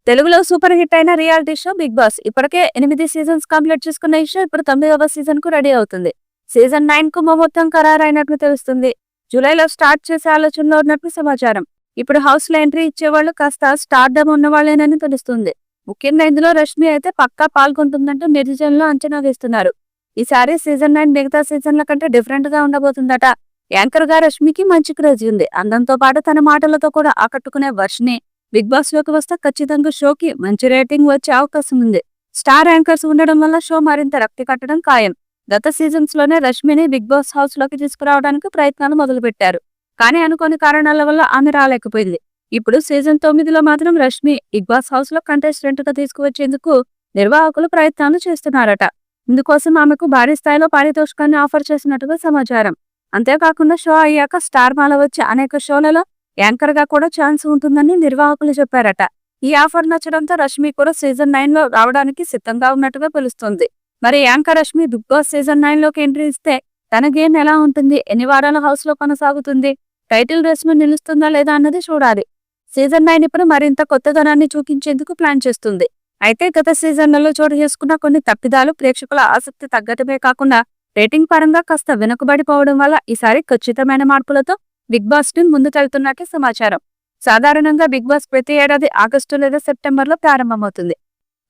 తెలుగులో super hit అయిన reality show big boss ఇప్పటికే 8 సీజన్స్ కంప్లీట్ చేసుకున్న ఈ షో ఇప్పుడు 9వ సీజన్ కు రెడీ అవుతుంది. సీజన్ 9 కు మొత్తం ఖరారైనట్లు తెలుస్తుంది. జూలైలో స్టార్ట్ చేసే ఆలోచనలో ఉన్నట్లు సమాచారం. ఇప్పుడు హౌస్ లో ఎంట్రీ ఇచ్చేవాళ్ళు కాస్త స్టార్డమ్ ఉన్నవాళ్లేనని తెలుస్తుంది. ముఖ్యంగా ఇందులో రష్మి అయితే పక్కా పాల్గొంటుందంటూ నెటిజన్లు అంచనా వేస్తున్నారు. ఈసారి సీజన్ 9 మిగతా సీజన్ల కంటే డిఫరెంట్ గా ఉండబోతుందట. యాంకర్ గా రష్మికి మంచి క్రేజ్ ఉంది. అందంతో పాటు తన మాటలతో కూడా ఆకట్టుకునే వర్షిని బిగ్ బాస్ లోకి వస్తే ఖచ్చితంగా షోకి మంచి రేటింగ్ వచ్చే అవకాశం ఉంది. స్టార్ యాంకర్స్ ఉండడం వల్ల షో మరింత రక్తి కట్టడం ఖాయం. గత సీజన్స్ లోనే రష్మిని బిగ్ బాస్ హౌస్ లోకి తీసుకురావడానికి ప్రయత్నాలు మొదలుపెట్టారు. కానీ అనుకోని కారణాల వల్ల ఆమె రాలేకపోయింది. ఇప్పుడు సీజన్ 9లో మాత్రం రష్మి బిగ్ బాస్ హౌస్ లో కంటెస్టెంట్ గా తీసుకువచ్చేందుకు నిర్వాహకులు ప్రయత్నాలు చేస్తున్నారట. ఇందుకోసం ఆమెకు భారీ స్థాయిలో పారితోషికాన్ని ఆఫర్ చేసినట్టుగా సమాచారం. అంతేకాకుండా షో అయ్యాక స్టార్ మాల వచ్చే అనేక షోలలో యాంకర్ గా కూడా ఛాన్స్ ఉంటుందని నిర్వాహకులు చెప్పారట. ఈ ఆఫర్ నచ్చడంతో రష్మి కూడా సీజన్ 9 లో రావడానికి సిద్ధంగా ఉన్నట్టుగా తెలుస్తుంది. మరి anchor Rashmi Bigg Boss season 9 లోకి ఎంట్రీ ఇస్తే తన గేమ్ ఎలా ఉంటుంది, ఎన్ని వారాల హౌస్ లో కొనసాగుతుంది, టైటిల్ రేస్ లో నిలుస్తుందా లేదా అన్నది చూడాలి. సీజన్ 9 ఇప్పుడు మరింత కొత్తదనాన్ని చూపించేందుకు ప్లాన్ చేస్తుంది. అయితే గత సీజన్లలో చోటు చేసుకున్న కొన్ని తప్పిదాలు ప్రేక్షకుల ఆసక్తి తగ్గటమే కాకుండా రేటింగ్ పరంగా కాస్త వెనుకబడిపోవడం వల్ల ఈసారి ఖచ్చితమైన మార్పులతో బిగ్ బాస్ టీం ముందుకెళ్తున్నట్లు సమాచారం. సాధారణంగా బిగ్ బాస్ ప్రతి ఏడాది ఆగస్టు లేదా సెప్టెంబర్ లో ప్రారంభమవుతుంది.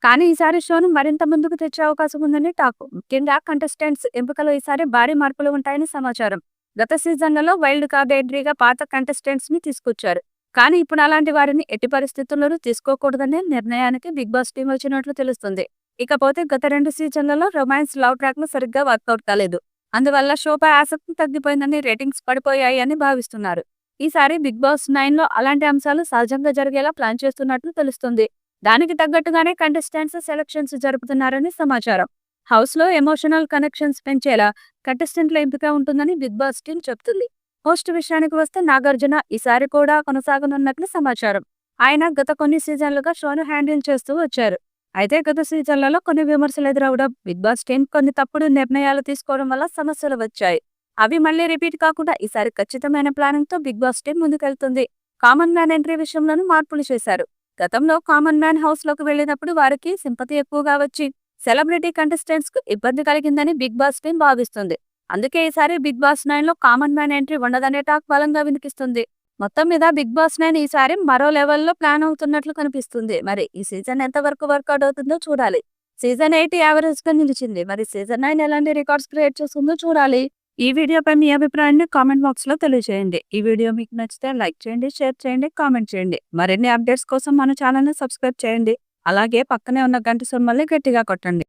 కానీ ఈసారి షోను మరింత ముందుకు తెచ్చే అవకాశం ఉందని టాక్. ముఖ్యంగా కంటెస్టెంట్స్ ఎంపికలో ఈసారి భారీ మార్పులు ఉంటాయని సమాచారం. గత సీజన్లలో వైల్డ్ కార్డ్ ఎంట్రీగా పాత కంటెస్టెంట్స్ ని తీసుకొచ్చారు. కానీ ఇప్పుడు అలాంటి వారిని ఎట్టి పరిస్థితుల్లోనూ తీసుకోకూడదనే నిర్ణయానికి బిగ్ బాస్ టీం వచ్చినట్లు తెలుస్తుంది. ఇకపోతే గత 2 సీజన్లలో రొమాన్స్ లవ్ ట్రాక్ ను సరిగ్గా వర్కౌట్ కాలేదు. అందువల్ల షోపై ఆసక్తి తగ్గిపోయిందని, రేటింగ్స్ పడిపోయాయి అని భావిస్తున్నారు. ఈసారి బిగ్ బాస్ 9 లో అలాంటి అంశాలు సహజంగా జరిగేలా ప్లాన్ చేస్తున్నట్లు తెలుస్తుంది. దానికి తగ్గట్టుగానే కంటెస్టెంట్స్ సెలక్షన్స్ జరుపుతున్నారని సమాచారం. హౌస్ లో ఎమోషనల్ కనెక్షన్స్ పెంచేలా కంటెస్టెంట్ల ఎంపిక ఉంటుందని బిగ్ బాస్ టీం చెబుతుంది. హోస్ట్ విషయానికి వస్తే నాగార్జున ఈసారి కూడా కొనసాగనున్నట్లు సమాచారం. ఆయన గత కొన్ని సీజన్లుగా షోను హ్యాండిల్ చేస్తూ వచ్చారు. అయితే గత సీజన్లలో కొన్ని విమర్శలు ఎదురవడం, బిగ్ బాస్ టీం కొన్ని తప్పుడు నిర్ణయాలు తీసుకోవడం వల్ల సమస్యలు వచ్చాయి. అవి మళ్లీ రిపీట్ కాకుండా ఈసారి ఖచ్చితమైన ప్లానింగ్ తో బిగ్ బాస్ టీం ముందుకెళ్తుంది. కామన్ మ్యాన్ ఎంట్రీ విషయంలోనూ మార్పులు చేశారు. గతంలో కామన్ మ్యాన్ హౌస్ లోకి వెళ్లినప్పుడు వారికి సింపతి ఎక్కువగా వచ్చి సెలబ్రిటీ కంటెస్టెంట్స్ కు ఇబ్బంది కలిగిందని బిగ్ బాస్ టీం భావిస్తుంది. అందుకే ఈసారి బిగ్ బాస్ 9 లో కామన్ మ్యాన్ ఎంట్రీ ఉండదనే టాక్ బలంగా వినిపిస్తుంది. మొత్తం మీద బిగ్ బాస్ 9 ఈసారి మరో లెవెల్లో ప్లాన్ అవుతున్నట్లు కనిపిస్తుంది. మరి ఈ సీజన్ ఎంత వరకు వర్కౌట్ అవుతుందో చూడాలి. సీజన్ 8 యావరేజ్ గా నిలిచింది. మరి సీజన్ 9 ఎలాంటి రికార్డ్స్ క్రియేట్ చేస్తుందో చూడాలి. ఈ వీడియోపై మీ అభిప్రాయాన్ని కామెంట్ బాక్స్ లో తెలియజేయండి. ఈ వీడియో మీకు నచ్చితే లైక్ చేయండి, షేర్ చేయండి, కామెంట్ చేయండి. మరిన్ని అప్డేట్స్ కోసం మన ఛానల్ ని సబ్స్క్రైబ్ చేయండి. అలాగే పక్కనే ఉన్న గంట సింబల్ని గట్టిగా కొట్టండి.